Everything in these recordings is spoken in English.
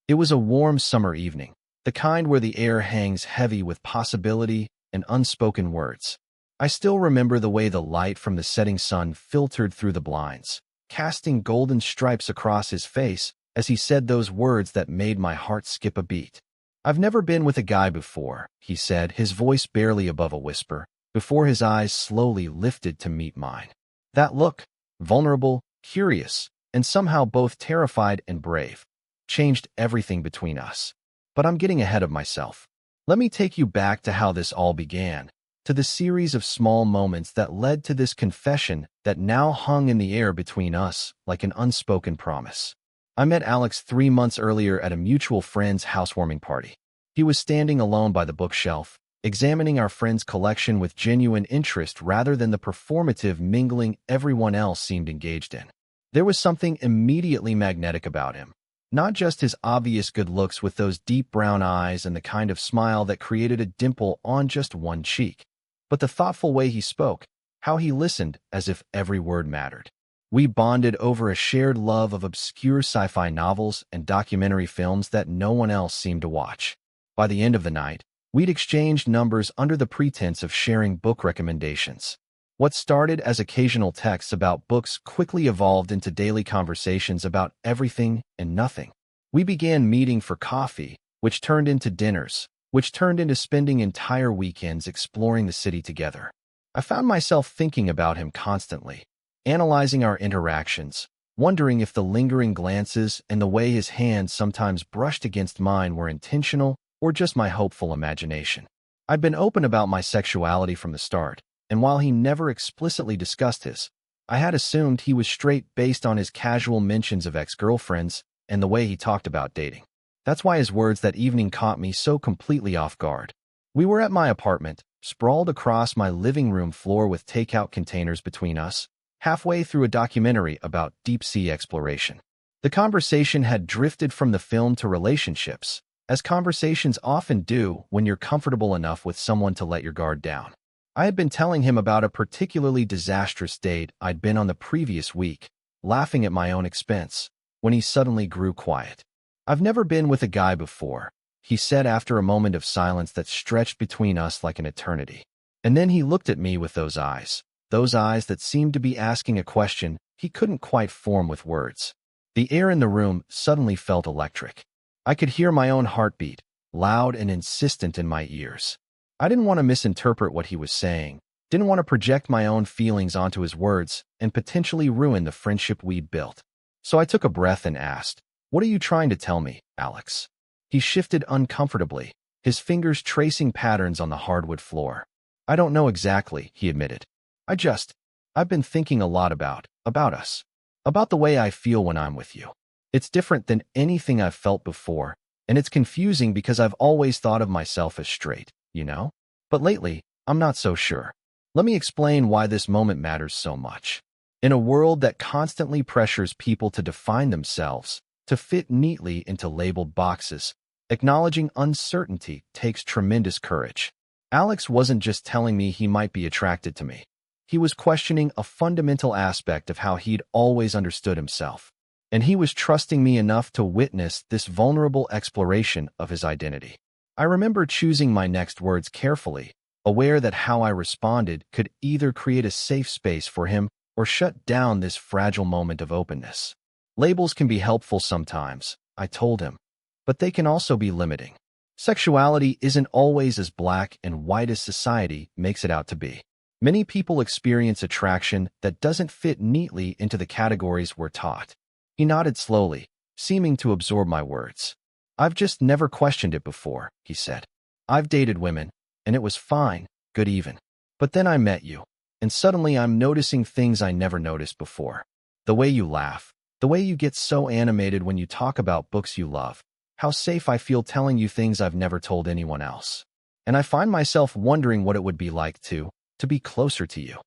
It was a warm summer evening, the kind where the air hangs heavy with possibility and unspoken words. I still remember the way the light from the setting sun filtered through the blinds, casting golden stripes across his face as he said those words that made my heart skip a beat. "I've never been with a guy before," he said, his voice barely above a whisper, before his eyes slowly lifted to meet mine. That look, vulnerable, curious, and somehow both terrified and brave, changed everything between us. But I'm getting ahead of myself. Let me take you back to how this all began, to the series of small moments that led to this confession that now hung in the air between us like an unspoken promise. I met Alex 3 months earlier at a mutual friend's housewarming party. He was standing alone by the bookshelf, examining our friend's collection with genuine interest rather than the performative mingling everyone else seemed engaged in. There was something immediately magnetic about him. Not just his obvious good looks with those deep brown eyes and the kind of smile that created a dimple on just one cheek, but the thoughtful way he spoke, how he listened as if every word mattered. We bonded over a shared love of obscure sci-fi novels and documentary films that no one else seemed to watch. By the end of the night, we'd exchanged numbers under the pretense of sharing book recommendations. What started as occasional texts about books quickly evolved into daily conversations about everything and nothing. We began meeting for coffee, which turned into dinners, which turned into spending entire weekends exploring the city together. I found myself thinking about him constantly, analyzing our interactions, wondering if the lingering glances and the way his hands sometimes brushed against mine were intentional or just my hopeful imagination. I'd been open about my sexuality from the start, and while he never explicitly discussed his, I had assumed he was straight based on his casual mentions of ex-girlfriends and the way he talked about dating. That's why his words that evening caught me so completely off guard. We were at my apartment, sprawled across my living room floor with takeout containers between us, halfway through a documentary about deep-sea exploration. The conversation had drifted from the film to relationships, as conversations often do when you're comfortable enough with someone to let your guard down. I had been telling him about a particularly disastrous date I'd been on the previous week, laughing at my own expense, when he suddenly grew quiet. "I've never been with a guy before," he said after a moment of silence that stretched between us like an eternity. And then he looked at me with those eyes that seemed to be asking a question he couldn't quite form with words. The air in the room suddenly felt electric. I could hear my own heartbeat, loud and insistent in my ears. I didn't want to misinterpret what he was saying, didn't want to project my own feelings onto his words and potentially ruin the friendship we'd built. So I took a breath and asked, "What are you trying to tell me, Alex?" He shifted uncomfortably, his fingers tracing patterns on the hardwood floor. "I don't know exactly," he admitted. I've been thinking a lot about us, about the way I feel when I'm with you. It's different than anything I've felt before, and it's confusing because I've always thought of myself as straight, you know? But lately, I'm not so sure. Let me explain why this moment matters so much. In a world that constantly pressures people to define themselves, to fit neatly into labeled boxes, acknowledging uncertainty takes tremendous courage. Alex wasn't just telling me he might be attracted to me. He was questioning a fundamental aspect of how he'd always understood himself. And he was trusting me enough to witness this vulnerable exploration of his identity. I remember choosing my next words carefully, aware that how I responded could either create a safe space for him or shut down this fragile moment of openness. "Labels can be helpful sometimes," I told him, "but they can also be limiting. Sexuality isn't always as black and white as society makes it out to be. Many people experience attraction that doesn't fit neatly into the categories we're taught." He nodded slowly, seeming to absorb my words. "I've just never questioned it before," he said. "I've dated women, and it was fine, good even. But then I met you, and suddenly I'm noticing things I never noticed before. The way you laugh, the way you get so animated when you talk about books you love, how safe I feel telling you things I've never told anyone else. And I find myself wondering what it would be like to be closer to you."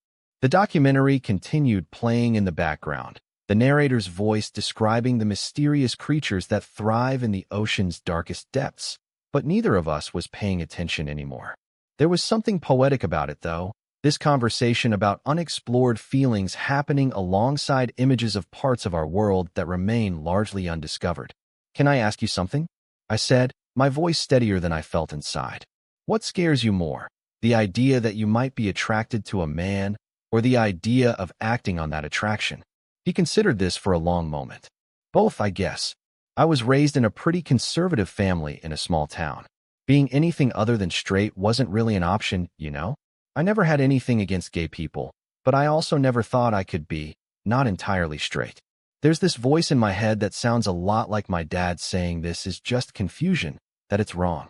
The documentary continued playing in the background, the narrator's voice describing the mysterious creatures that thrive in the ocean's darkest depths, but neither of us was paying attention anymore. There was something poetic about it, though, this conversation about unexplored feelings happening alongside images of parts of our world that remain largely undiscovered. Can I ask you something? I said, my voice steadier than I felt inside. What scares you more? The idea that you might be attracted to a man, or the idea of acting on that attraction? He considered this for a long moment. Both, I guess. I was raised in a pretty conservative family in a small town. Being anything other than straight wasn't really an option, you know? I never had anything against gay people, but I also never thought I could be, not entirely straight. There's this voice in my head that sounds a lot like my dad saying this is just confusion, that it's wrong.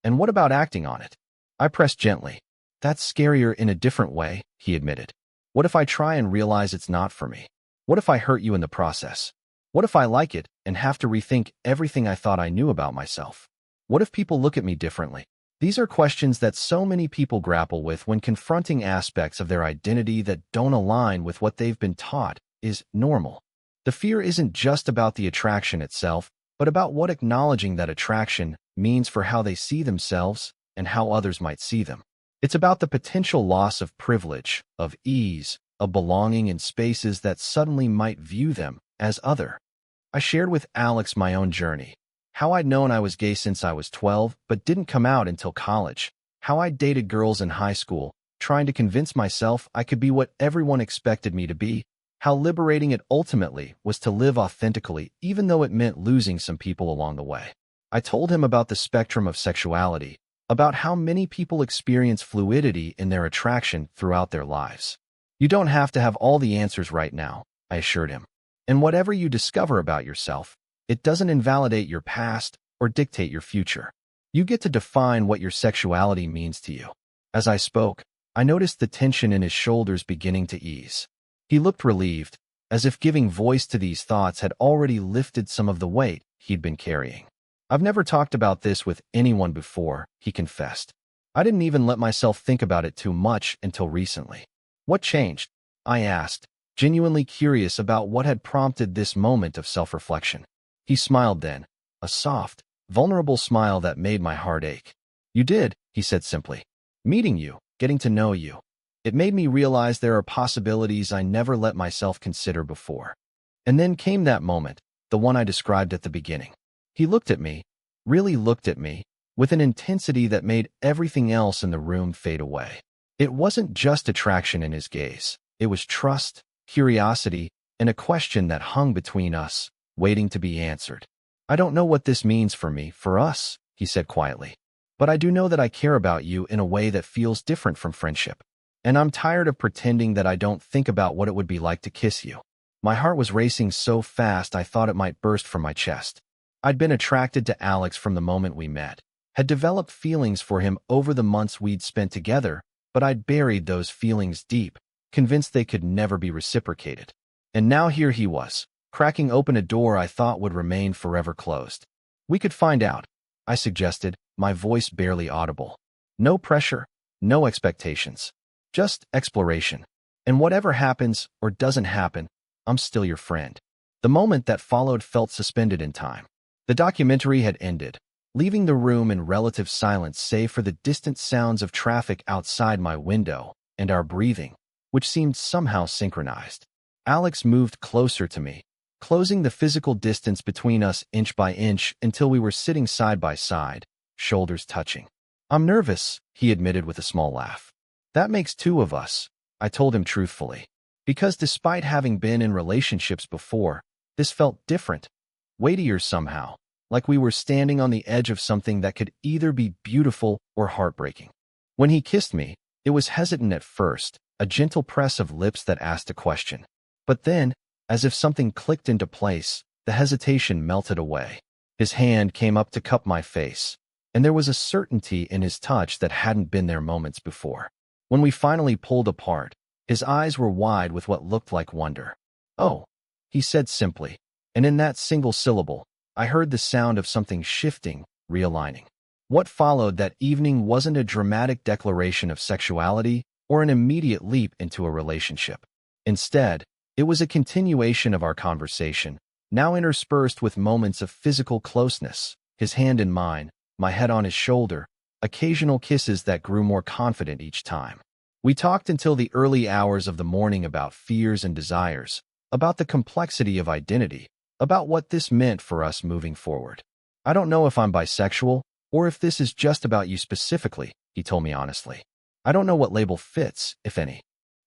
And what about acting on it? I pressed gently. That's scarier in a different way, he admitted. What if I try and realize it's not for me? What if I hurt you in the process? What if I like it and have to rethink everything I thought I knew about myself? What if people look at me differently? These are questions that so many people grapple with when confronting aspects of their identity that don't align with what they've been taught is normal. The fear isn't just about the attraction itself, but about what acknowledging that attraction means for how they see themselves and how others might see them. It's about the potential loss of privilege, of ease, of belonging in spaces that suddenly might view them as other. I shared with Alex my own journey, how I'd known I was gay since I was 12 but didn't come out until college, how I dated girls in high school, trying to convince myself I could be what everyone expected me to be, how liberating it ultimately was to live authentically even though it meant losing some people along the way. I told him about the spectrum of sexuality, about how many people experience fluidity in their attraction throughout their lives. You don't have to have all the answers right now, I assured him. And whatever you discover about yourself, it doesn't invalidate your past or dictate your future. You get to define what your sexuality means to you. As I spoke, I noticed the tension in his shoulders beginning to ease. He looked relieved, as if giving voice to these thoughts had already lifted some of the weight he'd been carrying. I've never talked about this with anyone before, he confessed. I didn't even let myself think about it too much until recently. What changed? I asked, genuinely curious about what had prompted this moment of self-reflection. He smiled then, a soft, vulnerable smile that made my heart ache. You did, he said simply. Meeting you, getting to know you. It made me realize there are possibilities I never let myself consider before. And then came that moment, the one I described at the beginning. He looked at me, really looked at me, with an intensity that made everything else in the room fade away. It wasn't just attraction in his gaze. It was trust, curiosity, and a question that hung between us, waiting to be answered. I don't know what this means for me, for us, he said quietly. But I do know that I care about you in a way that feels different from friendship. And I'm tired of pretending that I don't think about what it would be like to kiss you. My heart was racing so fast I thought it might burst from my chest. I'd been attracted to Alex from the moment we met, had developed feelings for him over the months we'd spent together, but I'd buried those feelings deep, convinced they could never be reciprocated. And now here he was, cracking open a door I thought would remain forever closed. We could find out, I suggested, my voice barely audible. No pressure, no expectations, just exploration. And whatever happens or doesn't happen, I'm still your friend. The moment that followed felt suspended in time. The documentary had ended, leaving the room in relative silence save for the distant sounds of traffic outside my window and our breathing, which seemed somehow synchronized. Alex moved closer to me, closing the physical distance between us inch by inch until we were sitting side by side, shoulders touching. I'm nervous, he admitted with a small laugh. That makes two of us, I told him truthfully, because despite having been in relationships before, this felt different, weightier somehow, like we were standing on the edge of something that could either be beautiful or heartbreaking. When he kissed me, it was hesitant at first, a gentle press of lips that asked a question. But then, as if something clicked into place, the hesitation melted away. His hand came up to cup my face, and there was a certainty in his touch that hadn't been there moments before. When we finally pulled apart, his eyes were wide with what looked like wonder. Oh, he said simply, and in that single syllable, I heard the sound of something shifting, realigning. What followed that evening wasn't a dramatic declaration of sexuality or an immediate leap into a relationship. Instead, it was a continuation of our conversation, now interspersed with moments of physical closeness, his hand in mine, my head on his shoulder, occasional kisses that grew more confident each time. We talked until the early hours of the morning about fears and desires, about the complexity of identity, about what this meant for us moving forward. "I don't know if I'm bisexual or if this is just about you specifically," he told me honestly. "I don't know what label fits, if any."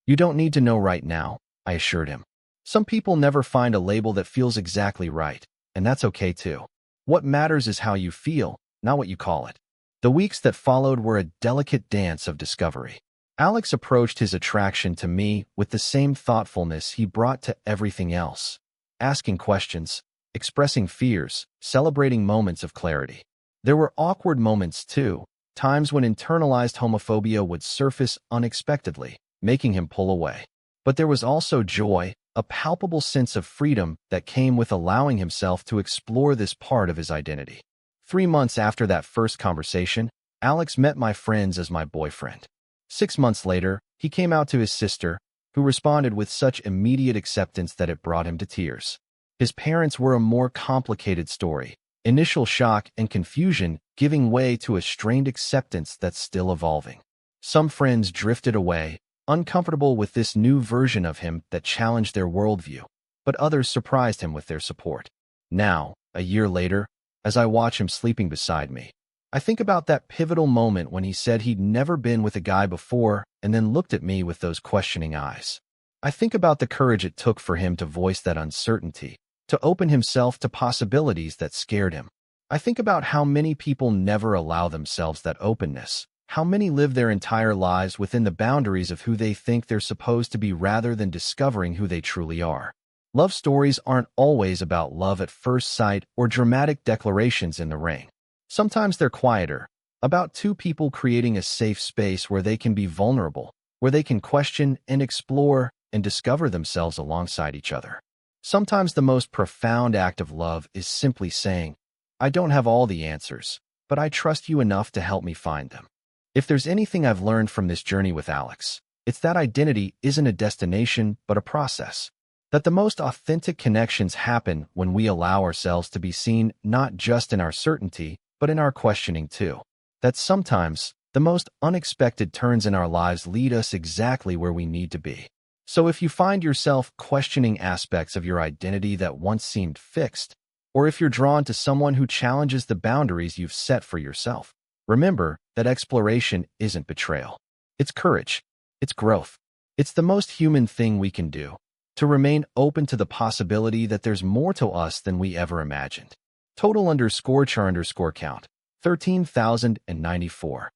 "You don't need to know right now," I assured him. "Some people never find a label that feels exactly right, and that's okay too. What matters is how you feel, not what you call it." The weeks that followed were a delicate dance of discovery. Alex approached his attraction to me with the same thoughtfulness he brought to everything else, asking questions, expressing fears, celebrating moments of clarity. There were awkward moments too, times when internalized homophobia would surface unexpectedly, making him pull away. But there was also joy, a palpable sense of freedom that came with allowing himself to explore this part of his identity. 3 months after that first conversation, Alex met my friends as my boyfriend. 6 months later, he came out to his sister, who responded with such immediate acceptance that it brought him to tears. His parents were a more complicated story, initial shock and confusion giving way to a strained acceptance that's still evolving. Some friends drifted away, uncomfortable with this new version of him that challenged their worldview, but others surprised him with their support. Now, a year later, as I watch him sleeping beside me, I think about that pivotal moment when he said he'd never been with a guy before and then looked at me with those questioning eyes. I think about the courage it took for him to voice that uncertainty, to open himself to possibilities that scared him. I think about how many people never allow themselves that openness, how many live their entire lives within the boundaries of who they think they're supposed to be rather than discovering who they truly are. Love stories aren't always about love at first sight or dramatic declarations in the ring. Sometimes they're quieter, about two people creating a safe space where they can be vulnerable, where they can question and explore and discover themselves alongside each other. Sometimes the most profound act of love is simply saying, "I don't have all the answers, but I trust you enough to help me find them." If there's anything I've learned from this journey with Alex, it's that identity isn't a destination but a process. That the most authentic connections happen when we allow ourselves to be seen not just in our certainty, but in our questioning too. That sometimes the most unexpected turns in our lives lead us exactly where we need to be. So if you find yourself questioning aspects of your identity that once seemed fixed, or if you're drawn to someone who challenges the boundaries you've set for yourself, remember that exploration isn't betrayal. It's courage. It's growth. It's the most human thing we can do, to remain open to the possibility that there's more to us than we ever imagined. Total_char_count, 13,094.